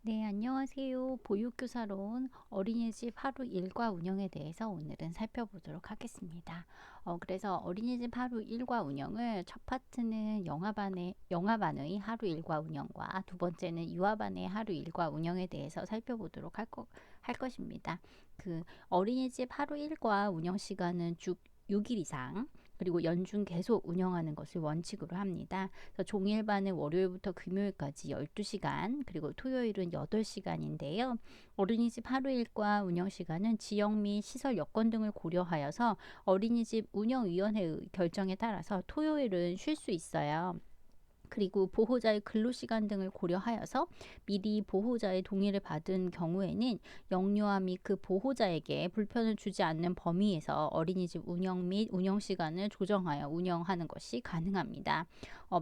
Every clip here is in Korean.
네, 안녕하세요. 보육교사론 어린이집 하루 일과 운영에 대해서 오늘은 살펴보도록 하겠습니다. 그래서 어린이집 하루 일과 운영을 첫 파트는 영화반의 하루 일과 운영과 두 번째는 유아반의 하루 일과 운영에 대해서 살펴보도록 할 것입니다. 어린이집 하루 일과 운영 시간은 주 6일 이상 그리고 연중 계속 운영하는 것을 원칙으로 합니다. 그래서 종일반은 월요일부터 금요일까지 12시간, 그리고 토요일은 8시간인데요. 어린이집 하루 일과 운영 시간은 지역 및 시설 여건 등을 고려하여서 어린이집 운영위원회의 결정에 따라서 토요일은 쉴 수 있어요. 그리고 보호자의 근로시간 등을 고려하여서 미리 보호자의 동의를 받은 경우에는 영유아 및 그 보호자에게 불편을 주지 않는 범위에서 어린이집 운영 및 운영시간을 조정하여 운영하는 것이 가능합니다.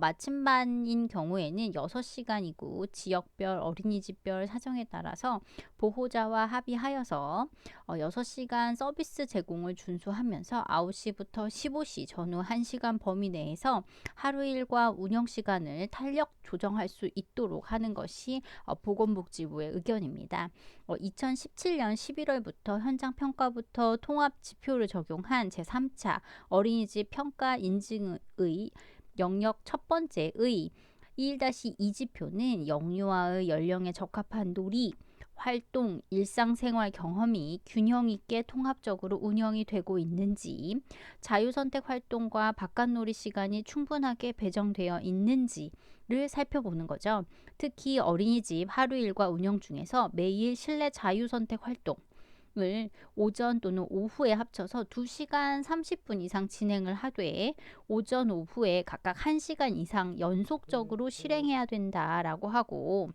마침반인 경우에는 6시간이고 지역별 어린이집별 사정에 따라서 보호자와 합의하여서 6시간 서비스 제공을 준수하면서 9시부터 15시 전후 1시간 범위 내에서 하루 일과 운영 시간을 탄력 조정할 수 있도록 하는 것이 보건복지부의 의견입니다. 2017년 11월부터 현장 평가부터 통합 지표를 적용한 제3차 어린이집 평가 인증의 영역 첫 번째의 1-2 지표는 영유아의 연령에 적합한 놀이, 활동, 일상생활 경험이 균형 있게 통합적으로 운영이 되고 있는지, 자유선택 활동과 바깥놀이 시간이 충분하게 배정되어 있는지를 살펴보는 거죠. 특히 어린이집 하루 일과 운영 중에서 매일 실내 자유선택 활동을 오전 또는 오후에 합쳐서 2시간 30분 이상 진행을 하되 오전 오후에 각각 1시간 이상 연속적으로 실행해야 된다라고 하고,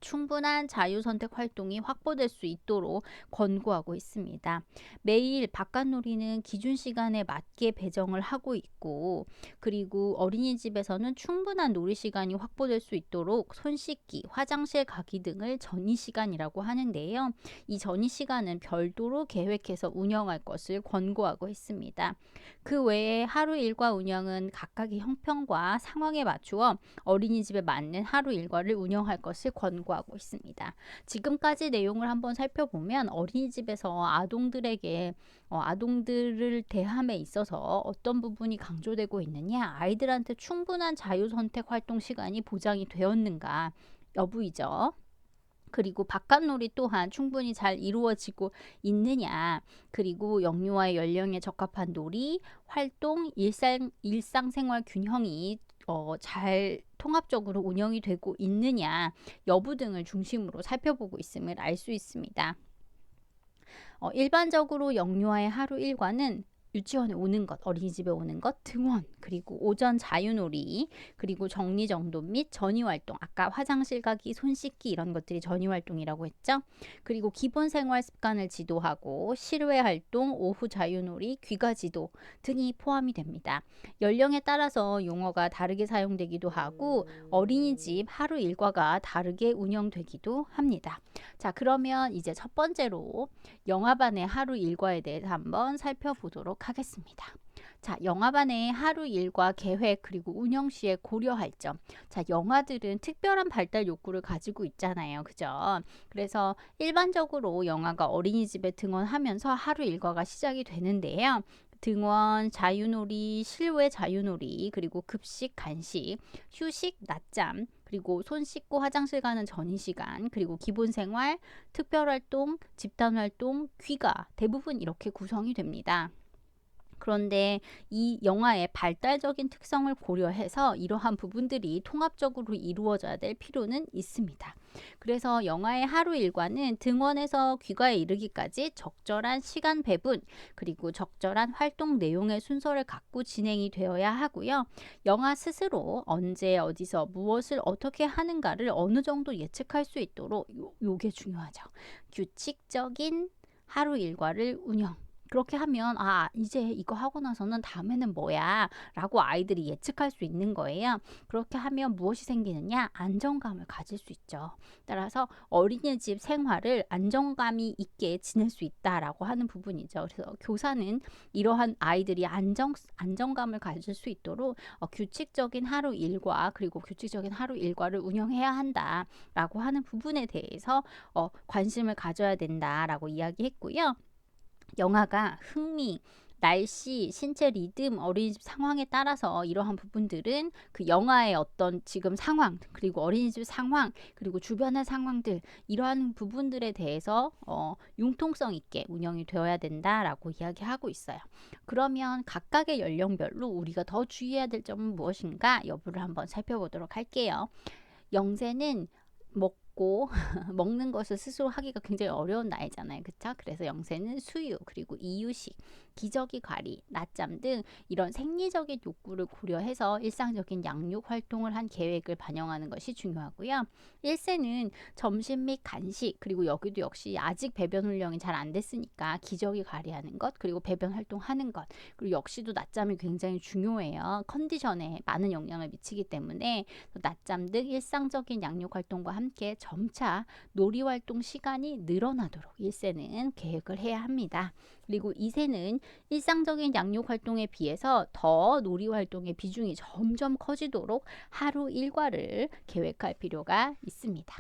충분한 자유선택 활동이 확보될 수 있도록 권고하고 있습니다. 매일 바깥놀이는 기준 시간에 맞게 배정을 하고 있고, 그리고 어린이집에서는 충분한 놀이 시간이 확보될 수 있도록 손 씻기, 화장실 가기 등을 전이 시간이라고 하는데요. 이 전이 시간은 별도로 계획해서 운영할 것을 권고하고 있습니다. 그 외에 하루 일과 운영은 각각의 형편과 상황에 맞추어 어린이집에 맞는 하루 일과를 운영할 것을 권고하고 있습니다. 지금까지 내용을 한번 살펴보면 어린이집에서 아동들을 대함에 있어서 어떤 부분이 강조되고 있느냐, 아이들한테 충분한 자유선택 활동 시간이 보장이 되었는가 여부이죠. 그리고 바깥놀이 또한 충분히 잘 이루어지고 있느냐, 그리고 영유아의 연령에 적합한 놀이, 활동, 일상생활 균형이 잘 통합적으로 운영이 되고 있느냐 여부 등을 중심으로 살펴보고 있음을 알 수 있습니다. 일반적으로 영유아의 하루 일과는 유치원에 오는 것, 어린이집에 오는 것, 등원, 그리고 오전 자유놀이, 그리고 정리정돈 및 전이활동, 아까 화장실 가기, 손 씻기 이런 것들이 전이활동이라고 했죠. 그리고 기본생활 습관을 지도하고 실외활동, 오후 자유놀이, 귀가지도 등이 포함이 됩니다. 연령에 따라서 용어가 다르게 사용되기도 하고 어린이집 하루 일과가 다르게 운영되기도 합니다. 자, 그러면 이제 첫 번째로 영화반의 하루 일과에 대해서 한번 살펴보도록 하겠습니다. 자, 영화반의 하루 일과 계획 그리고 운영 시에 고려할 점. 자, 영화들은 특별한 발달 욕구를 가지고 있잖아요. 그죠? 그래서 일반적으로 영화가 어린이집에 등원하면서 하루 일과가 시작이 되는데요. 등원, 자유놀이, 실외 자유놀이, 그리고 급식, 간식, 휴식, 낮잠, 그리고 손 씻고 화장실 가는 전이시간, 그리고 기본생활, 특별활동, 집단활동, 귀가 대부분 이렇게 구성이 됩니다. 그런데 이 영화의 발달적인 특성을 고려해서 이러한 부분들이 통합적으로 이루어져야 될 필요는 있습니다. 그래서 영화의 하루 일과는 등원에서 귀가에 이르기까지 적절한 시간 배분, 그리고 적절한 활동 내용의 순서를 갖고 진행이 되어야 하고요. 영화 스스로 언제 어디서 무엇을 어떻게 하는가를 어느 정도 예측할 수 있도록 요게 중요하죠. 규칙적인 하루 일과를 운영, 그렇게 하면 이제 이거 하고 나서는 다음에는 뭐야 라고 아이들이 예측할 수 있는 거예요. 그렇게 하면 무엇이 생기느냐? 안정감을 가질 수 있죠. 따라서 어린이집 생활을 안정감이 있게 지낼 수 있다라고 하는 부분이죠. 그래서 교사는 이러한 아이들이 안정감을 가질 수 있도록 규칙적인 하루 일과 그리고 규칙적인 하루 일과를 운영해야 한다라고 하는 부분에 대해서 관심을 가져야 된다라고 이야기했고요. 영아가 흥미, 날씨, 신체 리듬, 어린이집 상황에 따라서 이러한 부분들은 그 영아의 어떤 지금 상황, 그리고 어린이집 상황, 그리고 주변의 상황들, 이러한 부분들에 대해서 융통성 있게 운영이 되어야 된다라고 이야기하고 있어요. 그러면 각각의 연령별로 우리가 더 주의해야 될 점은 무엇인가 여부를 한번 살펴보도록 할게요. 영세는 먹고 먹는 것을 스스로 하기가 굉장히 어려운 나이잖아요. 그쵸? 그래서 영세는 수유, 그리고 이유식, 기저귀 관리, 낮잠 등 이런 생리적인 욕구를 고려해서 일상적인 양육 활동을 한 계획을 반영하는 것이 중요하고요. 1세는 점심 및 간식, 그리고 여기도 역시 아직 배변 훈련이 잘 안 됐으니까 기저귀 관리하는 것, 그리고 배변 활동하는 것, 그리고 역시도 낮잠이 굉장히 중요해요. 컨디션에 많은 영향을 미치기 때문에 낮잠 등 일상적인 양육 활동과 함께 점차 놀이활동 시간이 늘어나도록 1세는 계획을 해야 합니다. 그리고 2세는 일상적인 양육 활동에 비해서 더 놀이활동의 비중이 점점 커지도록 하루 일과를 계획할 필요가 있습니다.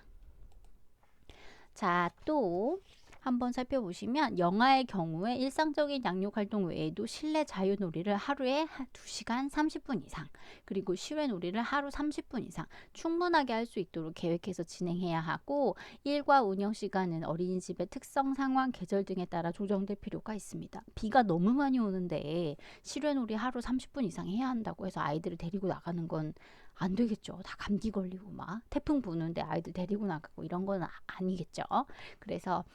자, 또 한번 살펴보시면 영아의 경우에 일상적인 양육 활동 외에도 실내 자유놀이를 하루에 2시간 30분 이상, 그리고 실외놀이를 하루 30분 이상 충분하게 할 수 있도록 계획해서 진행해야 하고, 일과 운영 시간은 어린이집의 특성, 상황, 계절 등에 따라 조정될 필요가 있습니다. 비가 너무 많이 오는데 실외놀이 하루 30분 이상 해야 한다고 해서 아이들을 데리고 나가는 건 안 되겠죠. 다 감기 걸리고 막 태풍 부는데 아이들 데리고 나가고 이런 건 아니겠죠. 그래서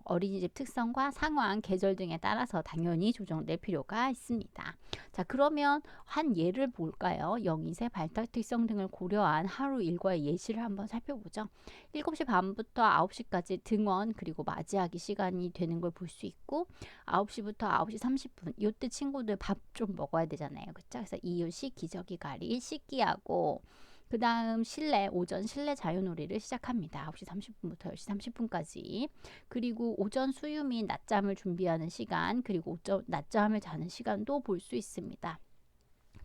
어린이집 특성과 상황, 계절 등에 따라서 당연히 조정될 필요가 있습니다. 자, 그러면 한 예를 볼까요? 영이세 발달 특성 등을 고려한 하루 일과의 예시를 한번 살펴보죠. 7시 반부터 9시까지 등원 그리고 맞이하기 시간이 되는 걸 볼 수 있고, 9시부터 9시 30분 이때 친구들 밥 좀 먹어야 되잖아요. 그렇죠? 그래서 이유식, 기저귀 가리, 씻기하고, 그 다음 오전 실내 자유놀이를 시작합니다. 9시 30분부터 10시 30분까지. 그리고 오전 수유 및 낮잠을 준비하는 시간, 그리고 낮잠을 자는 시간도 볼 수 있습니다.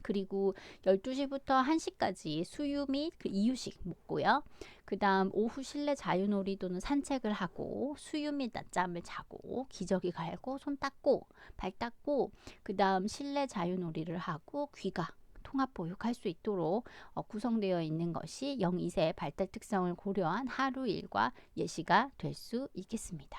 그리고 12시부터 1시까지 수유 및 이유식 먹고요. 그 다음 오후 실내 자유놀이 또는 산책을 하고, 수유 및 낮잠을 자고, 기저귀 갈고, 손 닦고, 발 닦고, 그 다음 실내 자유놀이를 하고, 귀가 통합 보육할 수 있도록 구성되어 있는 것이 0-2세 발달 특성을 고려한 하루 일과 예시가 될 수 있겠습니다.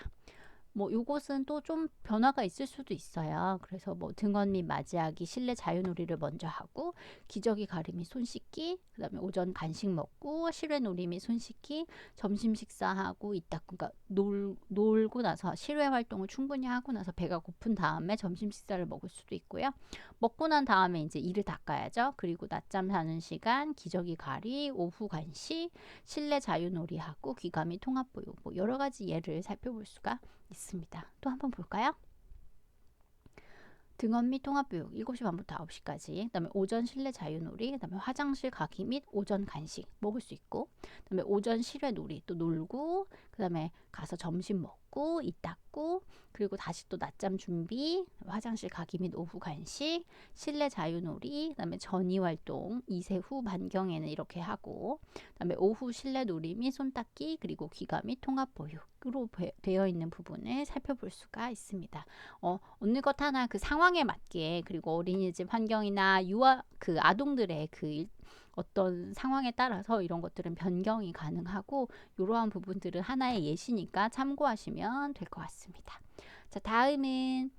요것은 또 좀 변화가 있을 수도 있어요. 그래서 등원 및 맞이하기, 실내 자유놀이를 먼저 하고, 기저귀 가리 및 손 씻기, 그 다음에 오전 간식 먹고, 실외 놀이 및 손 씻기, 점심 식사하고 그러니까 놀고 나서 실외 활동을 충분히 하고 나서 배가 고픈 다음에 점심 식사를 먹을 수도 있고요. 먹고 난 다음에 이제 이를 닦아야죠. 그리고 낮잠 자는 시간, 기저귀 가리, 오후 간식, 실내 자유놀이 하고, 귀가 및 통합 보육, 여러 가지 예를 살펴볼 수가 있습니다. 또 한번 볼까요? 등원 및 통합교육 7시 반부터 9시까지, 그 다음에 오전 실내 자유놀이, 그 다음에 화장실 가기 및 오전 간식 먹을 수 있고, 그 다음에 오전 실외 놀이 또 놀고, 그 다음에 가서 점심 먹고 이 닦고, 그리고 다시 또 낮잠 준비, 화장실 가기 및 오후 간식, 실내 자유놀이, 그 다음에 전이 활동 2세 후 반경에는 이렇게 하고, 그 다음에 오후 실내 놀이 및 손 닦기, 그리고 귀가 및 통합 보육으로 되어 있는 부분을 살펴볼 수가 있습니다. 어느 것 하나 그 상황에 맞게, 그리고 어린이집 환경이나 그 아동들의 어떤 상황에 따라서 이런 것들은 변경이 가능하고, 이러한 부분들은 하나의 예시니까 참고하시면 될 것 같습니다. 자, 다음은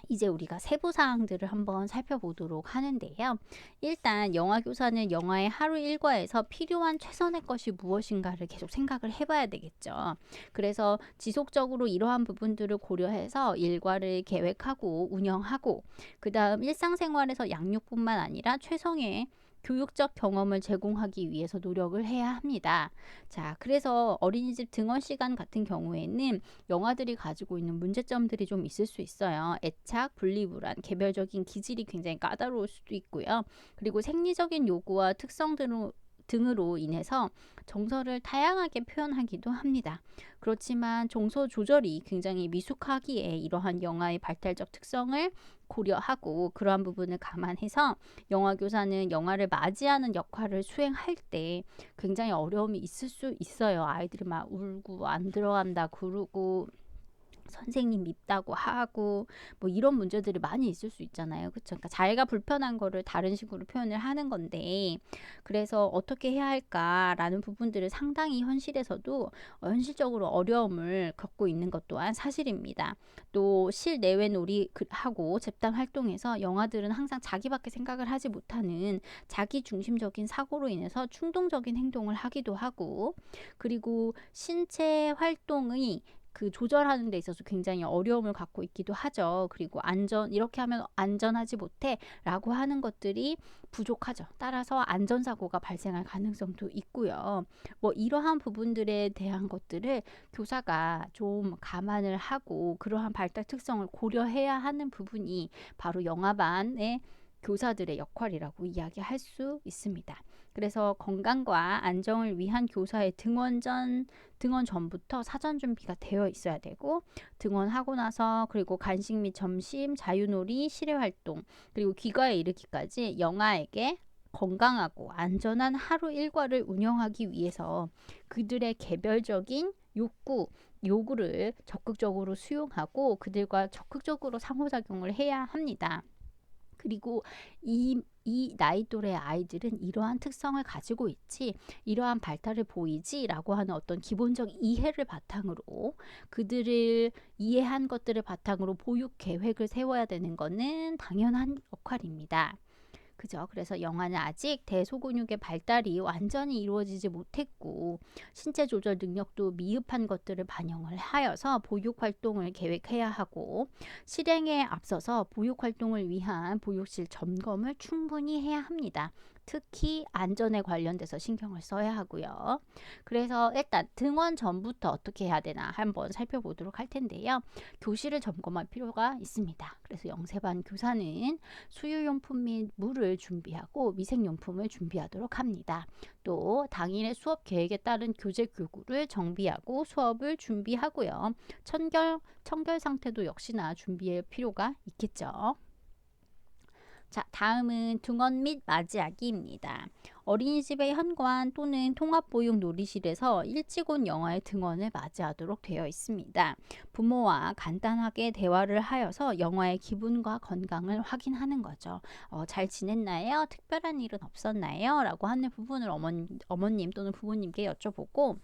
이제 우리가 세부 사항들을 한번 살펴보도록 하는데요. 일단 영아 교사는 영아의 하루 일과에서 필요한 최선의 것이 무엇인가를 계속 생각을 해봐야 되겠죠. 그래서 지속적으로 이러한 부분들을 고려해서 일과를 계획하고 운영하고, 그 다음 일상생활에서 양육뿐만 아니라 최선의 교육적 경험을 제공하기 위해서 노력을 해야 합니다. 자, 그래서 어린이집 등원 시간 같은 경우에는 영아들이 가지고 있는 문제점들이 좀 있을 수 있어요. 애착, 분리불안, 개별적인 기질이 굉장히 까다로울 수도 있고요. 그리고 생리적인 요구와 특성 등으로 인해서 정서를 다양하게 표현하기도 합니다. 그렇지만 정서 조절이 굉장히 미숙하기에 이러한 영아의 발달적 특성을 고려하고 그러한 부분을 감안해서 영아 교사는 영아를 맞이하는 역할을 수행할 때 굉장히 어려움이 있을 수 있어요. 아이들이 막 울고 안 들어간다 그러고 선생님 밉다고 하고 뭐 이런 문제들이 많이 있을 수 있잖아요. 그쵸? 그러니까 자기가 불편한 거를 다른 식으로 표현을 하는 건데 그래서 어떻게 해야 할까라는 부분들을 상당히 현실에서도 현실적으로 어려움을 겪고 있는 것 또한 사실입니다. 또 실내외 놀이하고 집단 활동에서 영아들은 항상 자기밖에 생각을 하지 못하는 자기 중심적인 사고로 인해서 충동적인 행동을 하기도 하고 그리고 신체 활동의 조절하는 데 있어서 굉장히 어려움을 갖고 있기도 하죠. 그리고 이렇게 하면 안전하지 못해 라고 하는 것들이 부족하죠. 따라서 안전사고가 발생할 가능성도 있고요. 뭐 이러한 부분들에 대한 것들을 교사가 좀 감안을 하고 그러한 발달 특성을 고려해야 하는 부분이 바로 영아반의 교사들의 역할이라고 이야기할 수 있습니다. 그래서 건강과 안정을 위한 교사의 등원 전부터 사전 준비가 되어 있어야 되고 등원하고 나서 그리고 간식 및 점심, 자유놀이, 실외활동 그리고 귀가에 이르기까지 영아에게 건강하고 안전한 하루 일과를 운영하기 위해서 그들의 개별적인 요구를 적극적으로 수용하고 그들과 적극적으로 상호작용을 해야 합니다. 그리고 이 나이 또래 아이들은 이러한 특성을 가지고 있지, 이러한 발달을 보이지 라고 하는 어떤 기본적 이해를 바탕으로 그들을 이해한 것들을 바탕으로 보육 계획을 세워야 되는 것은 당연한 역할입니다. 그죠? 그래서 영아는 아직 대소근육의 발달이 완전히 이루어지지 못했고 신체 조절 능력도 미흡한 것들을 반영을 하여서 보육 활동을 계획해야 하고 실행에 앞서서 보육 활동을 위한 보육실 점검을 충분히 해야 합니다. 특히 안전에 관련돼서 신경을 써야 하고요. 그래서 일단 등원 전부터 어떻게 해야 되나 한번 살펴보도록 할 텐데요. 교실을 점검할 필요가 있습니다. 그래서 영세반 교사는 수유용품 및 물을 준비하고 위생용품을 준비하도록 합니다. 또 당일의 수업 계획에 따른 교재 교구를 정비하고 수업을 준비하고요. 청결 상태도 역시나 준비할 필요가 있겠죠. 자, 다음은 등원 및 맞이하기입니다. 어린이집의 현관 또는 통합보육 놀이실에서 일찍 온 영아의 등원을 맞이하도록 되어 있습니다. 부모와 간단하게 대화를 하여서 영아의 기분과 건강을 확인하는 거죠. 잘 지냈나요? 특별한 일은 없었나요? 라고 하는 부분을 어머님 또는 부모님께 여쭤보고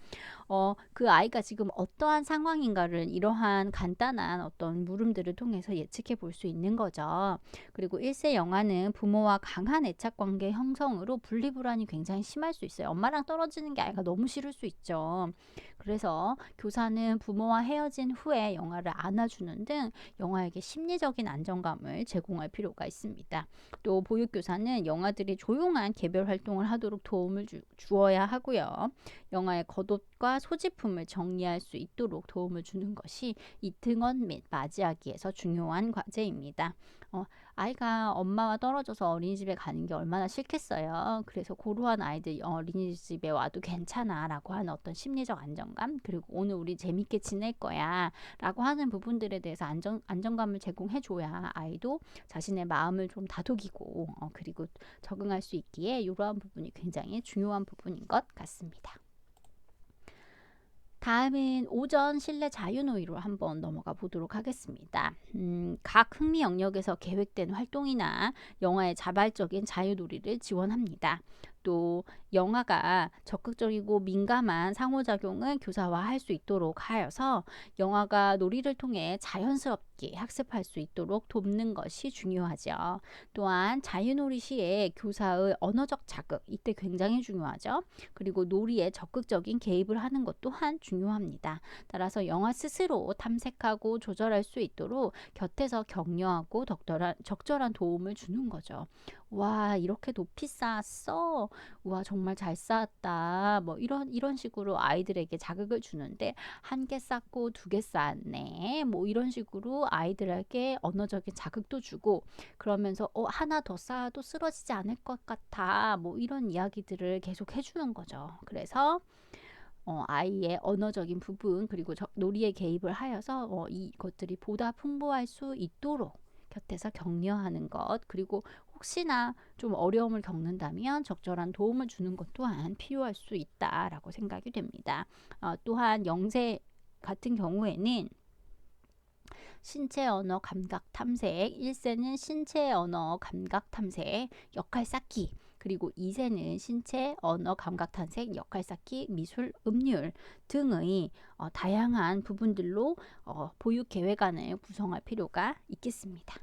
그 아이가 지금 어떠한 상황인가를 이러한 간단한 어떤 물음들을 통해서 예측해 볼 수 있는 거죠. 그리고 1세 영아는 부모와 강한 애착 관계 형성으로 분리불안이 굉장히 심할 수 있어요. 엄마랑 떨어지는 게 아이가 너무 싫을 수 있죠. 그래서 교사는 부모와 헤어진 후에 영아를 안아주는 등 영아에게 심리적인 안정감을 제공할 필요가 있습니다. 또 보육교사는 영아들이 조용한 개별 활동을 하도록 도움을 주어야 하고요. 영아의 겉옷과 소지품을 정리할 수 있도록 도움을 주는 것이 이 등원 및 맞이하기에서 중요한 과제입니다. 아이가 엄마와 떨어져서 어린이집에 가는 게 얼마나 싫겠어요. 그래서 고루한 아이들 어린이집에 와도 괜찮아 라고 하는 어떤 심리적 안정감 그리고 오늘 우리 재밌게 지낼 거야 라고 하는 부분들에 대해서 안정감을 제공해 줘야 아이도 자신의 마음을 좀 다독이고 그리고 적응할 수 있기에 이러한 부분이 굉장히 중요한 부분인 것 같습니다. 다음은 오전 실내 자유놀이로 한번 넘어가 보도록 하겠습니다. 각 흥미 영역에서 계획된 활동이나 영아의 자발적인 자유놀이를 지원합니다. 또 영아가 적극적이고 민감한 상호작용을 교사와 할 수 있도록 하여서 영아가 놀이를 통해 자연스럽게 학습할 수 있도록 돕는 것이 중요하죠. 또한 자유놀이 시에 교사의 언어적 자극, 이때 굉장히 중요하죠. 그리고 놀이에 적극적인 개입을 하는 것 또한 중요합니다. 따라서 영아 스스로 탐색하고 조절할 수 있도록 곁에서 격려하고 적절한 도움을 주는 거죠. 와, 이렇게 높이 쌓았어? 와, 정말 잘 쌓았다. 뭐 이런 식으로 아이들에게 자극을 주는데 한 개 쌓고 두 개 쌓았네. 뭐 이런 식으로 아이들에게 언어적인 자극도 주고 그러면서 하나 더 쌓아도 쓰러지지 않을 것 같아. 뭐 이런 이야기들을 계속 해주는 거죠. 그래서 아이의 언어적인 부분 그리고 놀이에 개입을 하여서 이것들이 보다 풍부할 수 있도록 곁에서 격려하는 것 그리고 혹시나 좀 어려움을 겪는다면 적절한 도움을 주는 것 또한 필요할 수 있다라고 생각이 됩니다. 또한 영세 같은 경우에는 신체 언어 감각 탐색 1세는 신체 언어 감각 탐색 역할 쌓기 그리고 2세는 신체 언어 감각 탐색 역할 쌓기 미술 음률 등의 다양한 부분들로 보육 계획안을 구성할 필요가 있겠습니다.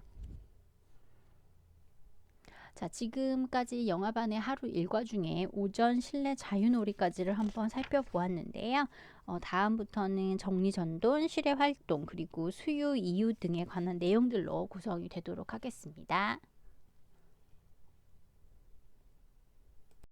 자, 지금까지 영화반의 하루 일과 중에 오전 실내 자유놀이까지를 한번 살펴보았는데요. 다음부터는 정리전돈, 실외활동, 그리고 수유 이유 등에 관한 내용들로 구성이 되도록 하겠습니다.